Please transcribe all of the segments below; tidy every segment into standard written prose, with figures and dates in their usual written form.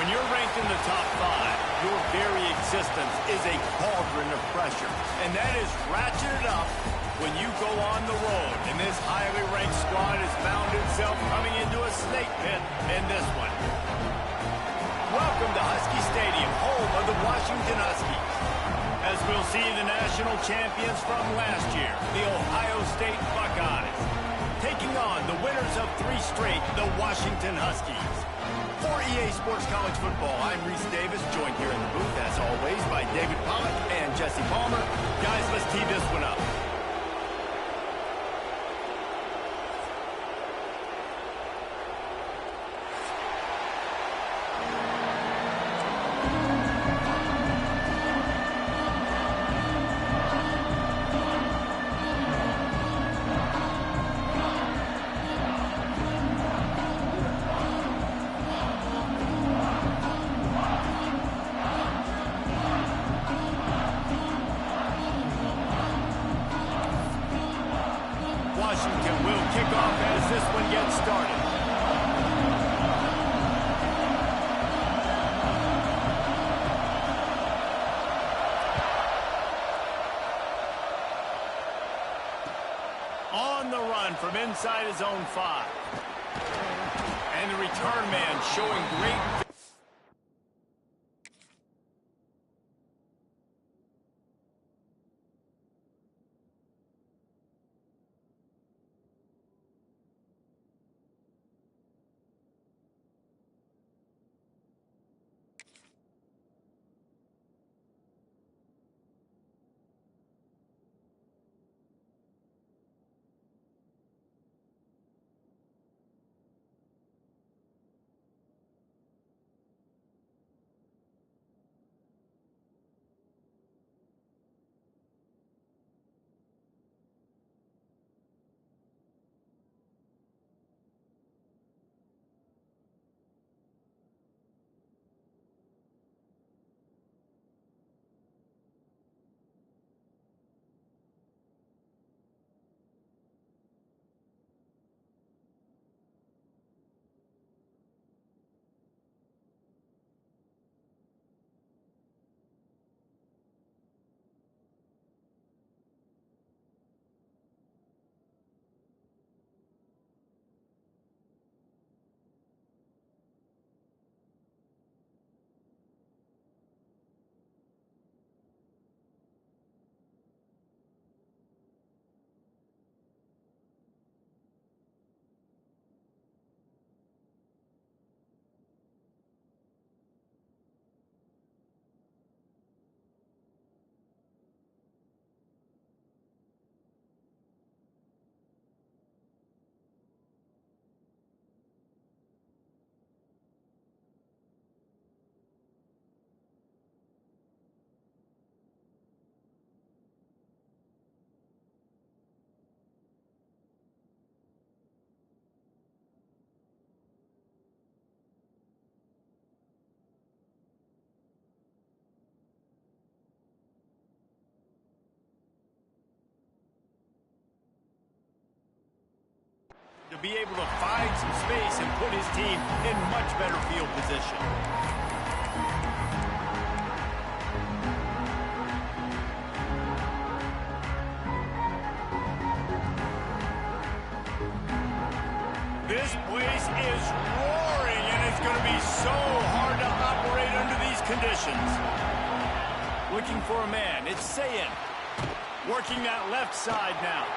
When you're ranked in the top 5, your very existence is a cauldron of pressure. And that is ratcheted up when you go on the road. And this highly ranked squad has found itself coming into a snake pit in this one. Welcome to Husky Stadium, home of the Washington Huskies. As we'll see the national champions from last year, the Ohio State Buckeyes, taking on the winners of 3 straight, the Washington Huskies. For EA Sports College Football, I'm Reese Davis, joined here in the booth, as always, by David Pollack and Jesse Palmer. Guys, let's tee this one up. Washington will kick off as this one gets started. On the run from inside his own 5. And the return man showing great... be able to find some space and put his team in much better field position. This place is roaring, and it's going to be so hard to operate under these conditions. Looking for a man, it's Sayin. Working that left side now.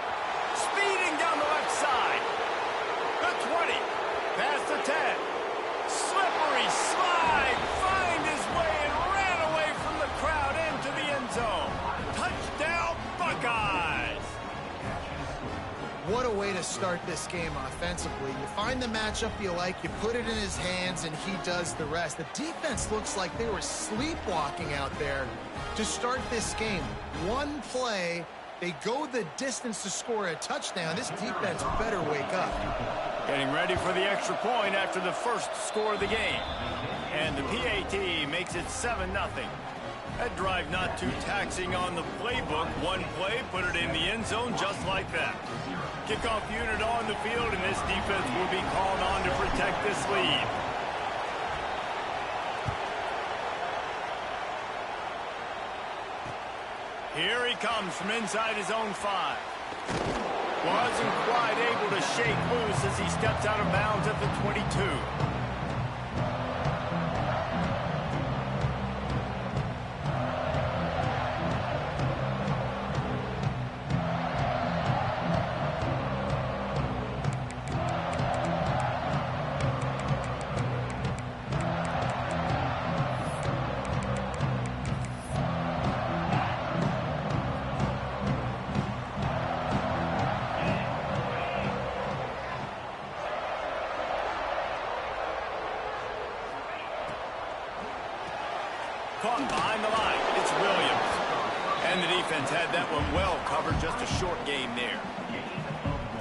Speeding down the left side. The 20. Past the 10. Slippery slide. Find his way and ran away from the crowd into the end zone. Touchdown, Buckeyes. What a way to start this game offensively. You find the matchup you like, you put it in his hands, and he does the rest. The defense looks like they were sleepwalking out there to start this game. One play, they go the distance to score a touchdown. This defense better wake up. Getting ready for the extra point after the first score of the game. And the PAT makes it 7-0. That drive not too taxing on the playbook. One play, put it in the end zone just like that. Kickoff unit on the field, and this defense will be called on to protect this lead. Here he comes from inside his own 5. Wasn't quite able to shake loose as he steps out of bounds at the 22. Caught behind the line. It's Williams. And the defense had that one well covered. Just a short game there.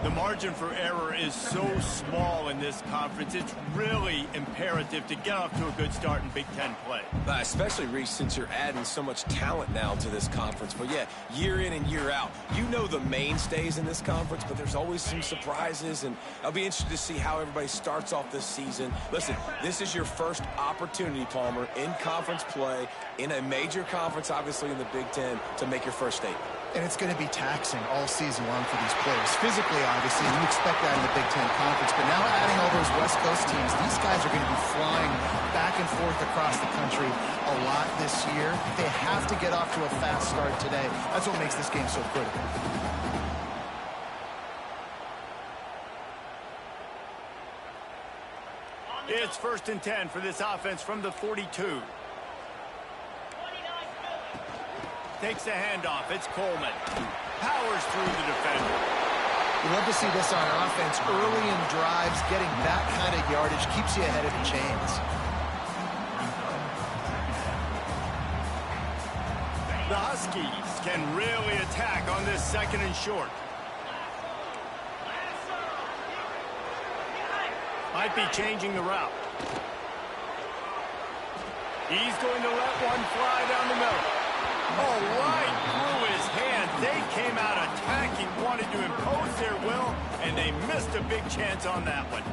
The margin for error is so small in this conference. It's really imperative to get off to a good start in Big Ten play. Especially, Reese, since you're adding so much talent now to this conference. But, yeah, year in and year out, you know the mainstays in this conference, but there's always some surprises, and I'll be interested to see how everybody starts off this season. Listen, this is your first opportunity, Palmer, in conference play, in a major conference, obviously in the Big Ten, to make your first statement. And it's going to be taxing all season long for these players. Physically, obviously, you expect that in the Big Ten Conference. But now adding all those West Coast teams, these guys are going to be flying back and forth across the country a lot this year. They have to get off to a fast start today. That's what makes this game so critical. It's 1st and 10 for this offense from the 42. Takes the handoff. It's Coleman. Powers through the defender. You love to see this on offense early in drives. Getting that kind of yardage keeps you ahead of the chains. The Huskies can really attack on this 2nd and short. Might be changing the route. He's going to let one fly down the middle. Oh, right through his hand. They came out attacking, wanted to impose their will, and they missed a big chance on that one.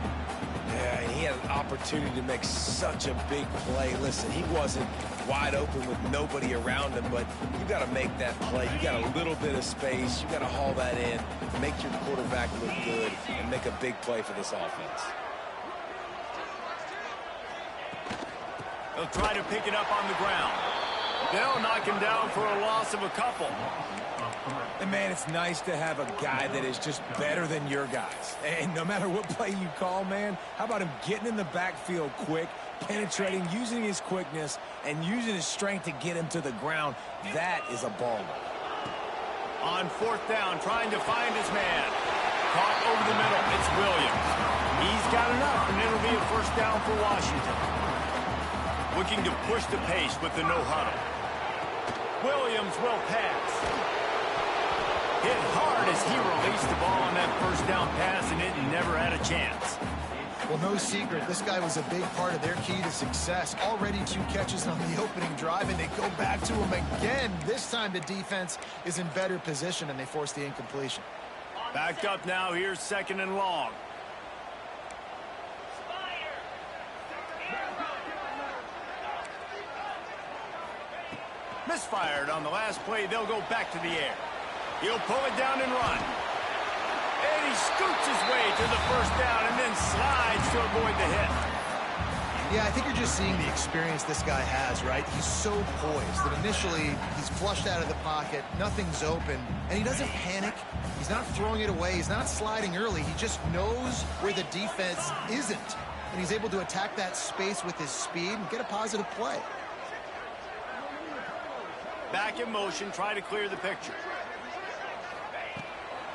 Yeah, he had an opportunity to make such a big play. Listen, he wasn't wide open with nobody around him, but you got to make that play. You got a little bit of space. You got to haul that in, make your quarterback look good, and make a big play for this offense. They'll try to pick it up on the ground. They'll knock him down for a loss of a couple. And, man, it's nice to have a guy that is just better than your guys. And no matter what play you call, man, how about him getting in the backfield quick, penetrating, using his quickness, and using his strength to get him to the ground? That is a baller. On 4th down, trying to find his man. Caught over the middle. It's Williams. He's got enough, and it'll be a 1st down for Washington. Looking to push the pace with the no-huddle. Williams will pass. Hit hard as he released the ball on that 1st down pass, and it never had a chance. Well, no secret, this guy was a big part of their key to success. Already 2 catches on the opening drive, and they go back to him again. This time the defense is in better position, and they force the incompletion. Backed up now. Here's 2nd and long. Misfired on the last play. They'll go back to the air. He'll pull it down and run. And he scoots his way to the first down and then slides to avoid the hit. Yeah, I think you're just seeing the experience this guy has, right? He's so poised that initially he's flushed out of the pocket, nothing's open, and he doesn't panic. He's not throwing it away. He's not sliding early. He just knows where the defense isn't, and he's able to attack that space with his speed and get a positive play. Back in motion, try to clear the picture.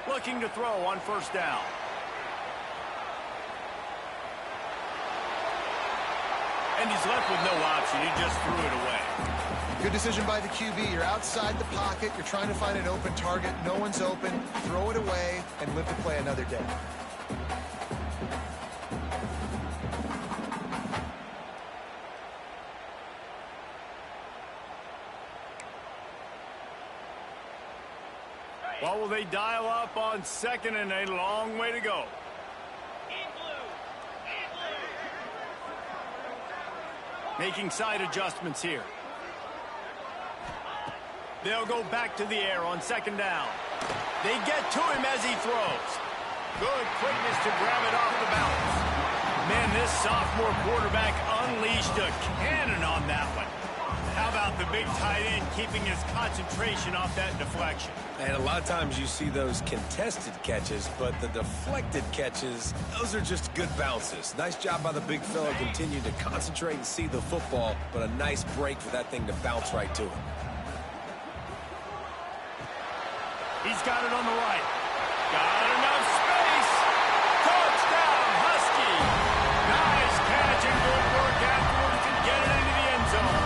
Looking to throw on first down. And he's left with no option. He just threw it away. Good decision by the QB. You're outside the pocket. You're trying to find an open target. No one's open. Throw it away and live to play another day. What will they dial up on second and a long way to go? Making side adjustments here. They'll go back to the air on second down. They get to him as he throws. Good quickness to grab it off the balance. Man, this sophomore quarterback unleashed a cannon on that one. How about the big tight end keeping his concentration off that deflection? And a lot of times you see those contested catches, but the deflected catches, those are just good bounces. Nice job by the big fella, continue to concentrate and see the football, but a nice break for that thing to bounce right to him. He's got it on the right. Got enough space. Touchdown, Husky. Nice catch and good work afterwards to get it into the end zone.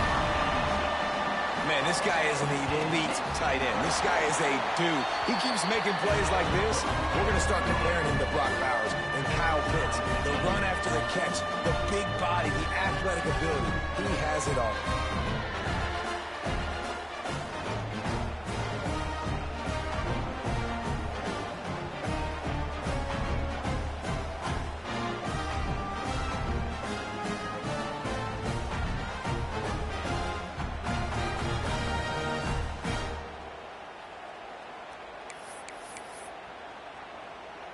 Man, this guy is an elite tight end. This guy is a dude. He keeps making plays like this. We're going to start comparing him to Brock Bowers and Kyle Pitts. The run after the catch, the big body, the athletic ability. He has it all.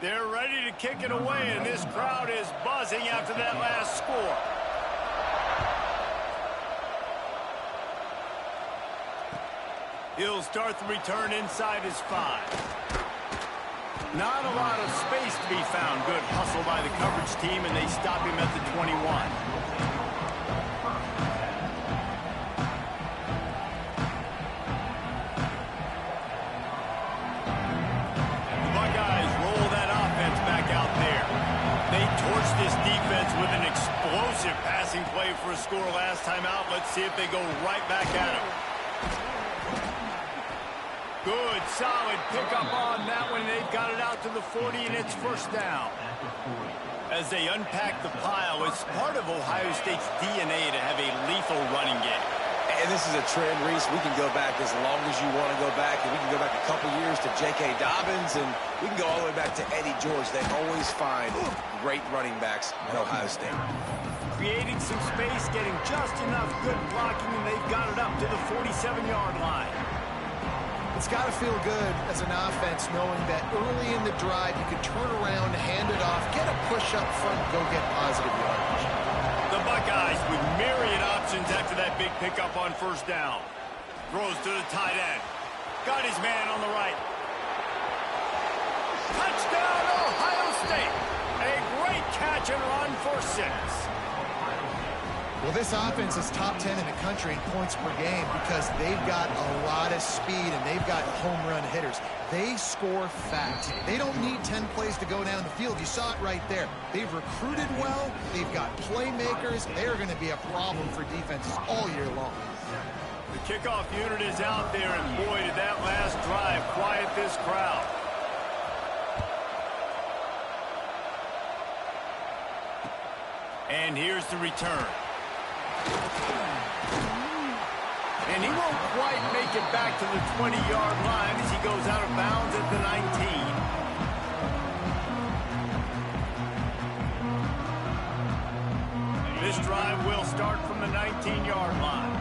They're ready to kick it away, and this crowd is buzzing after that last score. He'll start the return inside his 5. Not a lot of space to be found. Good hustle by the coverage team, and they stop him at the 21. This defense with an explosive passing play for a score last time out. Let's see if they go right back at him. Good, solid pickup on that one. They've got it out to the 40, and it's first down. As they unpack the pile, it's part of Ohio State's DNA to have a lethal running game. And this is a trend, Reese. We can go back as long as you want to go back, and we can go back a couple years to J.K. Dobbins, and we can go all the way back to Eddie George. They always find great running backs at Ohio State. Creating some space, getting just enough good blocking, and they've got it up to the 47-yard line. It's got to feel good as an offense knowing that early in the drive you can turn around, hand it off, get a push up front, go get positive yardage. The Buckeyes with myriad options after that big pickup on first down. Throws to the tight end. Got his man on the right. Touchdown, Ohio State. A great catch and run for 6. Well, this offense is top 10 in the country in points per game because they've got a lot of speed and they've got home run hitters. They score fast. They don't need 10 plays to go down the field. You saw it right there. They've recruited well. They've got playmakers. They're going to be a problem for defenses all year long. The kickoff unit is out there, and boy, did that last drive quiet this crowd. And here's the return. And he won't quite make it back to the 20-yard line as he goes out of bounds at the 19. This drive will start from the 19-yard line.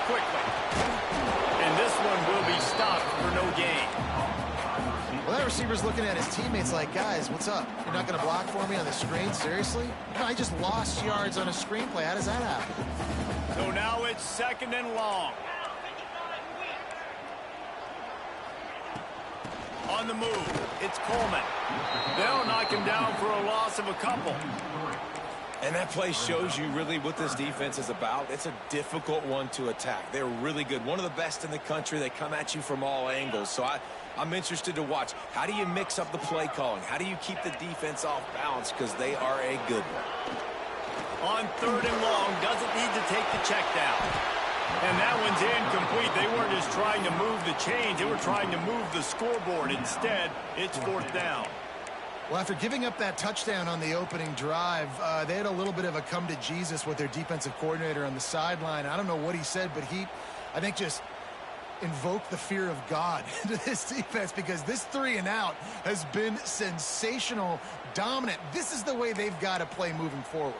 quickly. And this one will be stopped for no gain. Well, that receiver's looking at his teammates like, guys, what's up? You're not going to block for me on the screen? Seriously? No, I just lost yards on a screenplay. How does that happen? So now it's 2nd and long. On the move, it's Coleman. They'll knock him down for a loss of a couple. And that play shows you really what this defense is about. It's a difficult one to attack. They're really good. One of the best in the country. They come at you from all angles. So I'm interested to watch. How do you mix up the play calling? How do you keep the defense off balance? Because they are a good one. On 3rd and long, doesn't need to take the check down. And that one's incomplete. They weren't just trying to move the chains. They were trying to move the scoreboard. Instead, it's 4th down. Well, after giving up that touchdown on the opening drive, they had a little bit of a come to Jesus with their defensive coordinator on the sideline. I don't know what he said, but I think, just invoked the fear of God into this defense, because this 3-and-out has been sensational, dominant. This is the way they've got to play moving forward.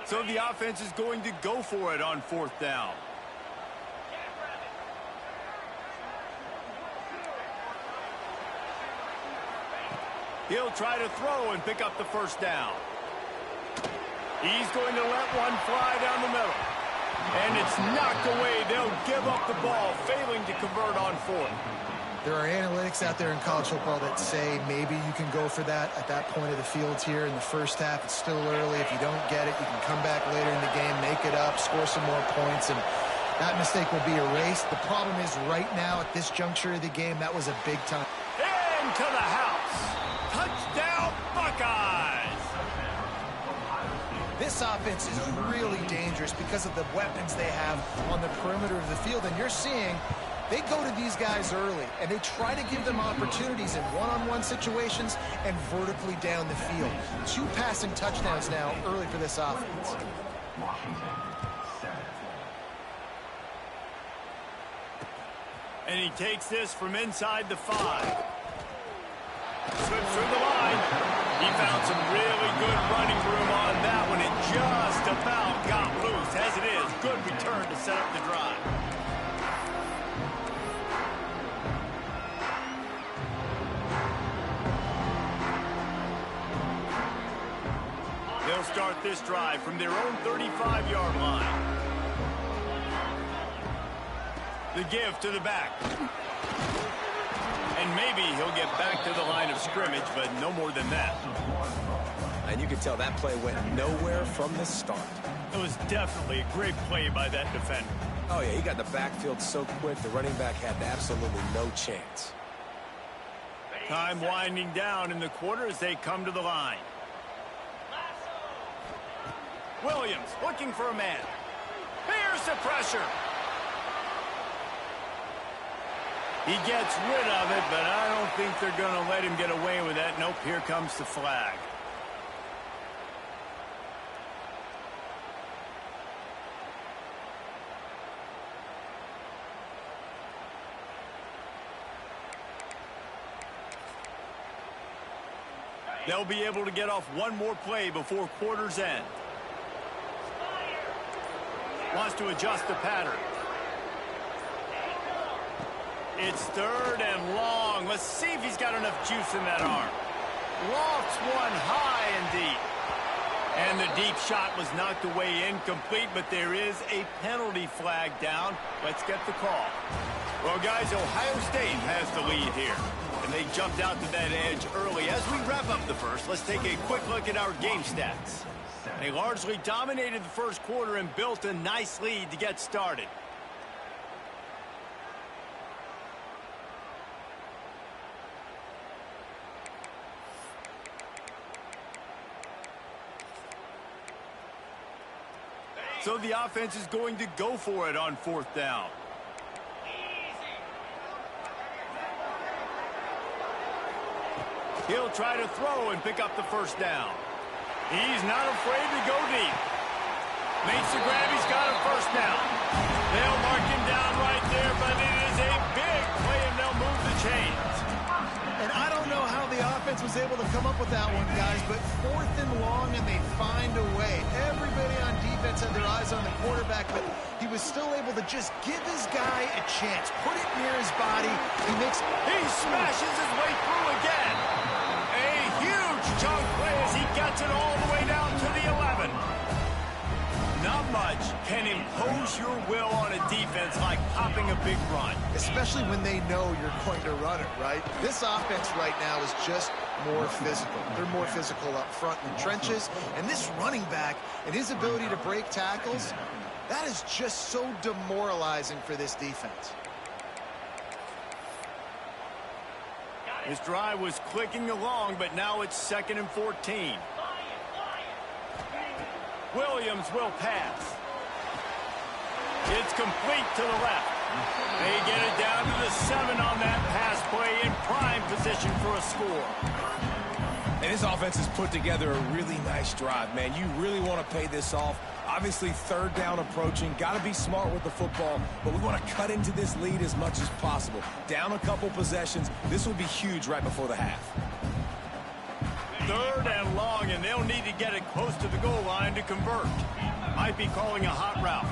So the offense is going to go for it on 4th down. He'll try to throw and pick up the 1st down. He's going to let one fly down the middle. And it's knocked away. They'll give up the ball, failing to convert on 4th. There are analytics out there in college football that say maybe you can go for that at that point of the field here in the first half. It's still early. If you don't get it, you can come back later in the game, make it up, score some more points, and that mistake will be erased. The problem is right now at this juncture of the game, that was a big time. Into the house. Touchdown, Buckeyes. This offense is really dangerous because of the weapons they have on the perimeter of the field, and you're seeing they go to these guys early, and they try to give them opportunities in one-on-one situations and vertically down the field. 2 passing touchdowns now early for this offense. And he takes this from inside the 5. Slips through the line. He found some really good running room on that one. It just about got loose. As it is, good return to set up the drive. They'll start this drive from their own 35-yard line. The give to the back. And maybe he'll get back to the line of scrimmage, but no more than that. And you can tell that play went nowhere from the start. It was definitely a great play by that defender. Oh, yeah, he got in the backfield so quick, the running back had absolutely no chance. Time winding down in the quarter as they come to the line. Williams looking for a man. Here's the pressure. He gets rid of it, but I don't think they're going to let him get away with that. Nope, here comes the flag. They'll be able to get off one more play before quarter's end. Wants to adjust the pattern. It's 3rd and long. Let's see if he's got enough juice in that arm. Lofts one high and deep. And the deep shot was knocked away incomplete, but there is a penalty flag down. Let's get the call. Well, guys, Ohio State has the lead here. And they jumped out to that edge early. As we wrap up the first, let's take a quick look at our game stats. They largely dominated the first quarter and built a nice lead to get started. So the offense is going to go for it on 4th down. He'll try to throw and pick up the 1st down. He's not afraid to go deep. Makes the grab. He's got a 1st down. They'll mark him down right there, but it is a big play, and they'll move the chains. And I don't know how the offense offense was able to come up with that one, guys, but 4th and long, and they find a way. Everybody on defense had their eyes on the quarterback, but he was still able to just give his guy a chance. Put it near his body. He smashes his way through again. A huge chunk play as he gets it all the way down to the 11. Not much can impose your will on a defense like popping a big run. Especially when they know you're going to run it, right? This offense right now is just more physical. They're more physical up front in the trenches. And this running back and his ability to break tackles, that is just so demoralizing for this defense. This drive was clicking along, but now it's 2nd and 14. Williams will pass. It's complete to the left. They get it down to the 7 on that pass play in prime position for a score. And this offense has put together a really nice drive, man. You really want to pay this off. Obviously, 3rd down approaching. Got to be smart with the football, but we want to cut into this lead as much as possible. Down a couple possessions. This will be huge right before the half. 3rd and long, and they'll need to get it close to the goal line to convert. Might be calling a hot route.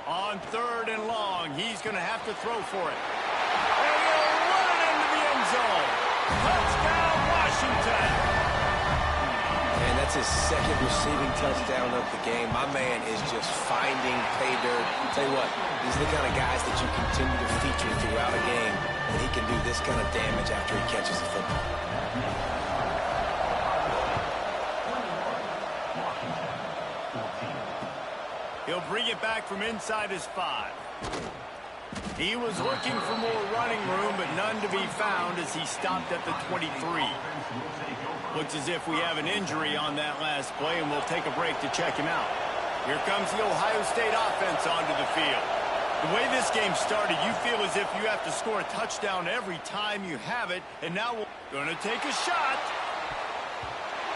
On 3rd and long, he's going to have to throw for it. And he'll run it into the end zone. Touchdown, Washington. And that's his 2nd receiving touchdown of the game. My man is just finding pay dirt. Tell you what, these are the kind of guys that you continue to feature throughout a game, and he can do this kind of damage after he catches the football. He'll bring it back from inside his 5. He was looking for more running room, but none to be found as he stopped at the 23. Looks as if we have an injury on that last play, and we'll take a break to check him out. Here comes the Ohio State offense onto the field. The way this game started, you feel as if you have to score a touchdown every time you have it, and now we're going to take a shot.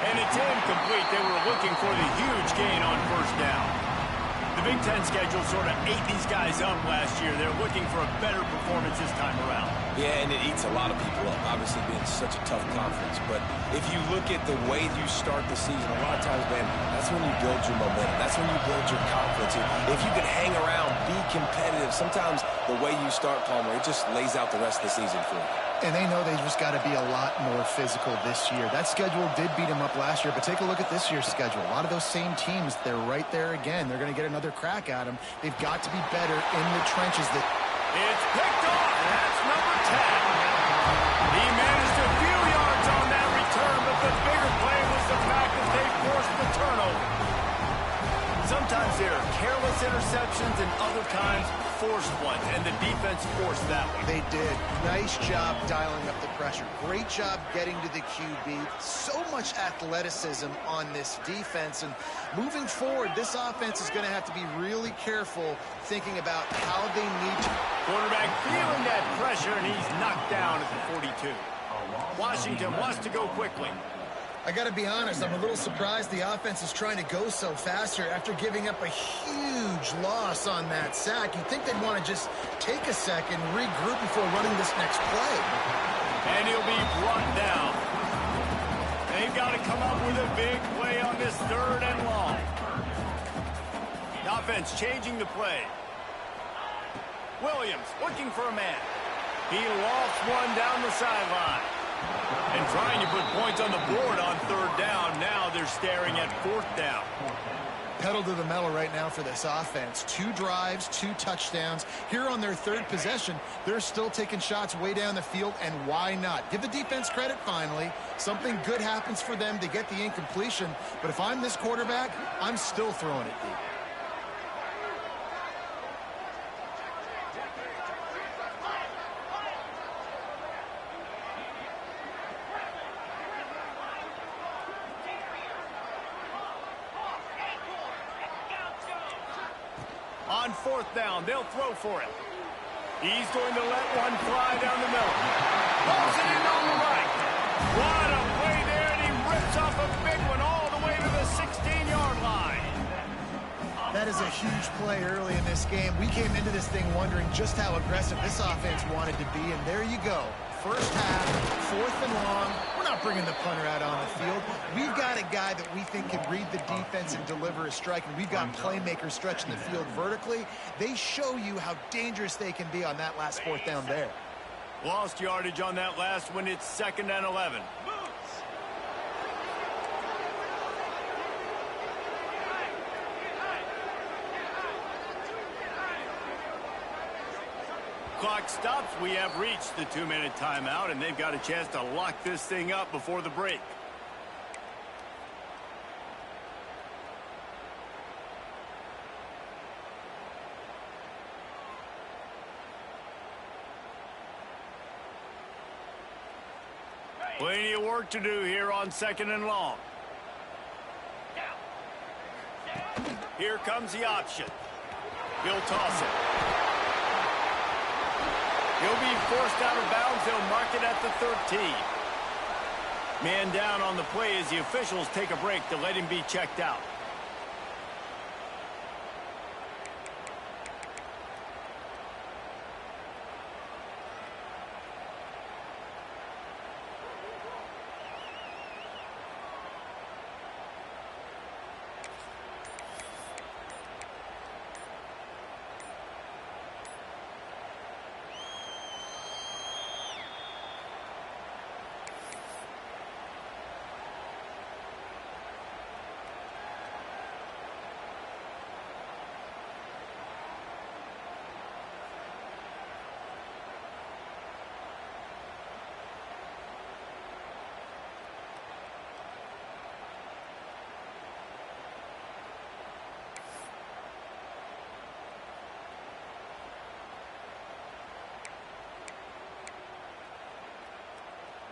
And it's incomplete. They were looking for the huge gain on 1st down. The Big Ten schedule sort of ate these guys up last year. They're looking for a better performance this time around. Yeah, and it eats a lot of people up, obviously being such a tough conference. But if you look at the way you start the season, a lot of times, man, that's when you build your momentum. That's when you build your confidence. If you can hang around, be competitive, sometimes the way you start, Palmer, it just lays out the rest of the season for you. And they know they just got to be a lot more physical this year. That schedule did beat them up last year, but take a look at this year's schedule. A lot of those same teams, they're right there again. They're going to get another crack at them. They've got to be better in the trenches. It's picked off. That's number 10. He managed a few yards on that return, but the bigger play was the fact that they forced the turnover. Sometimes there are careless interceptions and other times forced ones, and the defense forced that one. They did. Nice job dialing up the pressure. Great job getting to the QB. So much athleticism on this defense, and moving forward, this offense is going to have to be really careful thinking about how they need to. Quarterback feeling that pressure, and he's knocked down at the 42. Washington wants to go quickly. I got to be honest, I'm a little surprised the offense is trying to go so fast here after giving up a huge loss on that sack. You'd think they'd want to just take a second, regroup before running this next play. And he'll be brought down. They've got to come up with a big play on this 3rd and long. The offense changing the play. Williams looking for a man. He lost one down the sideline. And trying to put points on the board on 3rd down. Now they're staring at 4th down. Pedal to the metal right now for this offense. 2 drives, 2 touchdowns. Here on their 3rd possession, they're still taking shots way down the field, and why not? Give the defense credit finally. Something good happens for them to get the incompletion, but if I'm this quarterback, I'm still throwing it deep. On 4th down, they'll throw for it. He's going to let one fly down the middle. Pulls it in on the right. What a play there, and he rips off a big one all the way to the 16-yard line. That is a huge play early in this game. We came into this thing wondering just how aggressive this offense wanted to be, and there you go. First half, 4th and long. We're not bringing the punter out on the field. We've got a guy that we think can read the defense and deliver a strike, and we've got playmakers stretching the field vertically. They show you how dangerous they can be on that last 4th down there. Lost yardage on that last one. It's 2nd and 11. Clock stops. We have reached the 2-minute timeout, and they've got a chance to lock this thing up before the break. Plenty of work to do here on 2nd and long. Here comes the option. He'll toss it. He'll be forced out of bounds. They'll mark it at the 13. Man down on the play as the officials take a break to let him be checked out.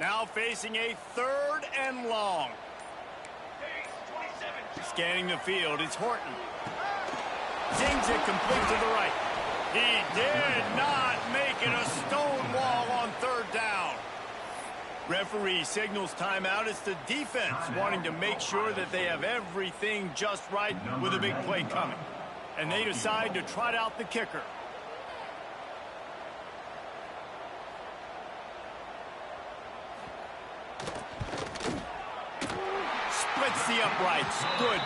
Now facing a 3rd and long. Scanning the field, it's Horton. Zings it complete to the right. He did not make it a stone wall on 3rd down. Referee signals timeout. It's the defense wanting to make sure that they have everything just right with a big play coming. And they decide to trot out the kicker. The uprights. Good.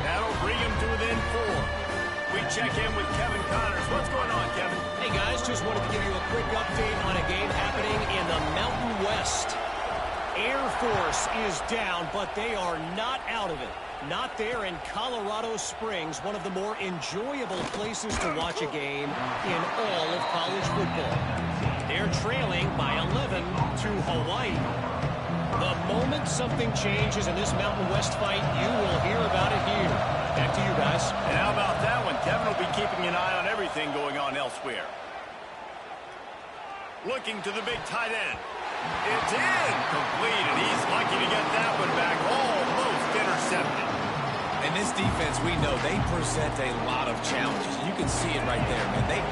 That'll bring him to within 4. We check in with Kevin Connors. What's going on, Kevin? Hey, guys. Just wanted to give you a quick update on a game happening in the Mountain West. Air Force is down, but they are not out of it. Not there in Colorado Springs, one of the more enjoyable places to watch a game in all of college football. They're trailing by 11 to Hawaii. The moment something changes in this Mountain West fight, you will hear about it here. Back to you guys. And how about that one? Kevin will be keeping an eye on everything going on elsewhere. Looking to the big tight end. It's in. Complete, and he's lucky to get that one back. Almost intercepted. And this defense, we know, they present a lot of challenges. You can see it right there, man. They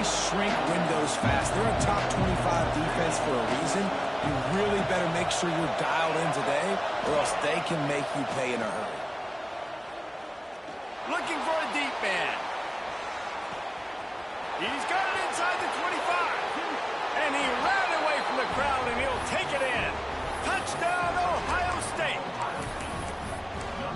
shrink windows fast. They're a top 25 defense for a reason. You really better make sure you're dialed in today, or else they can make you pay in a hurry. Looking for a deep man. He's got it inside the 25. And he ran away from the crowd, and he'll take it in. Touchdown, Ohio State.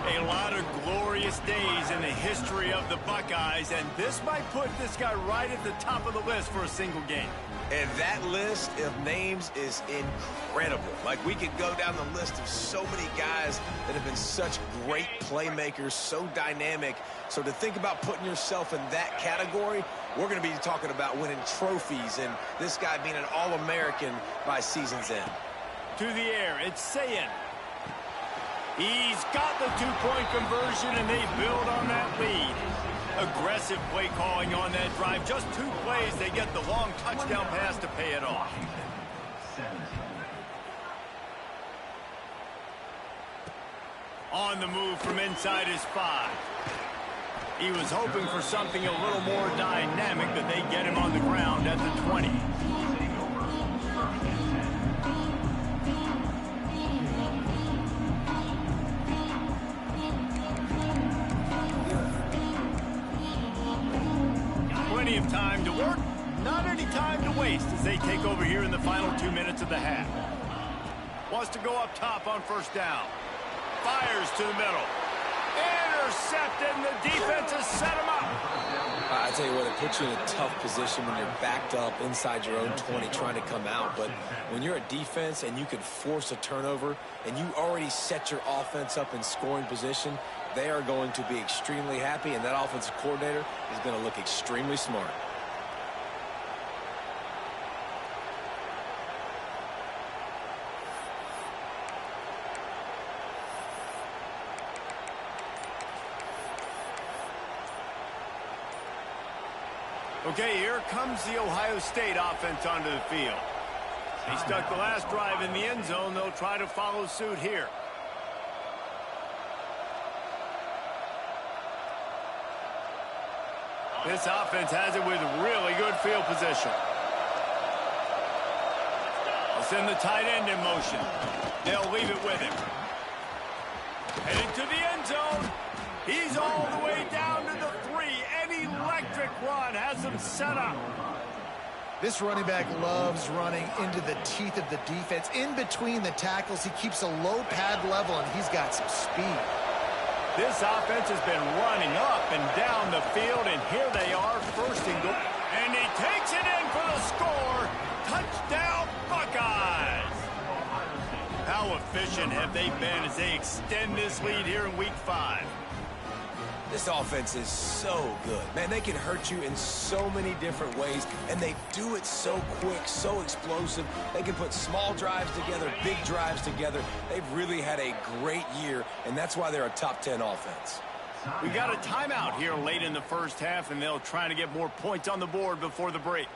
A lot of glorious days in the history of the Buckeyes, and this might put this guy right at the top of the list for a single game. And that list of names is incredible. Like, we could go down the list of so many guys that have been such great playmakers, so dynamic. So to think about putting yourself in that category, we're going to be talking about winning trophies and this guy being an All-American by season's end. To the air, it's Sayin. He's got the two-point conversion, and they build on that lead. Aggressive play calling on that drive. Just 2 plays, they get the long touchdown pass to pay it off. On the move from inside his 5. He was hoping for something a little more dynamic, but they get him on the ground at the 20. time to work, not any time to waste as they take over here in the final 2 minutes of the half. Wants to go up top on first down. Fires to the middle. Intercepted, and the defense has set him up. I tell you what, it puts you in a tough position when you're backed up inside your own 20 trying to come out. But when you're a defense and you can force a turnover and you already set your offense up in scoring position, they are going to be extremely happy, and that offensive coordinator is going to look extremely smart. Okay, here comes the Ohio State offense onto the field. They stuck the last drive in the end zone. They'll try to follow suit here. This offense has it with really good field position. They'll send the tight end in motion. They'll leave it with him. Heading to the end zone. He's all the way down to the 3. An electric run has him set up. This running back loves running into the teeth of the defense. In between the tackles, he keeps a low pad level, and he's got some speed. This offense has been running up and down the field, and here they are, first and goal. And he takes it in for the score. Touchdown, Buckeyes. How efficient have they been as they extend this lead here in Week 5? This offense is so good. Man, they can hurt you in so many different ways, and they do it so quick, so explosive. They can put small drives together, big drives together. They've really had a great year, and that's why they're a top 10 offense. We got a timeout here late in the first half, and they'll try to get more points on the board before the break.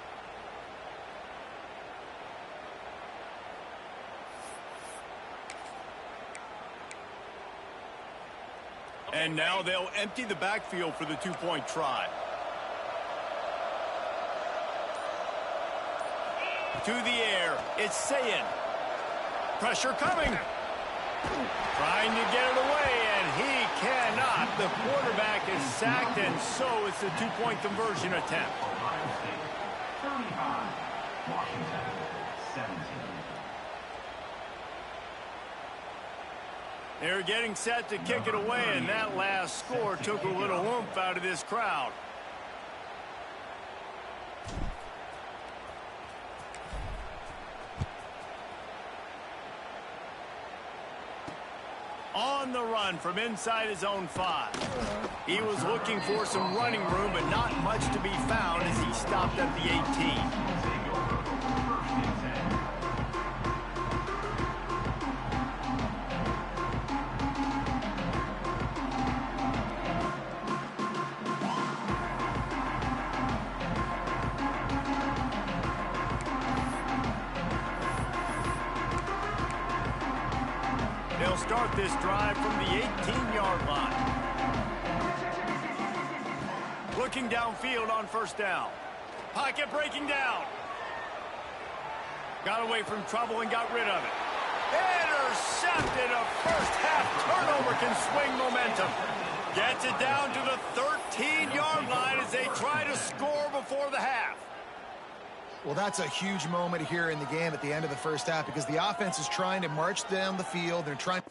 And now they'll empty the backfield for the two-point try. To the air, it's Sayin. Pressure coming. Trying to get it away, and he cannot. The quarterback is sacked, and so it's a two-point conversion attempt. Washington, 17. They're getting set to kick it away, and that last score took a little oomph out of this crowd. On the run from inside his own 5. He was looking for some running room, but not much to be found as he stopped at the 18. They'll start this drive from the 18-yard line. Looking downfield on first down. Pocket breaking down. Got away from trouble and got rid of it. Intercepted. A first-half turnover can swing momentum. Gets it down to the 13-yard line as they try to score before the half. Well, that's a huge moment here in the game at the end of the first half because the offense is trying to march down the field. They're trying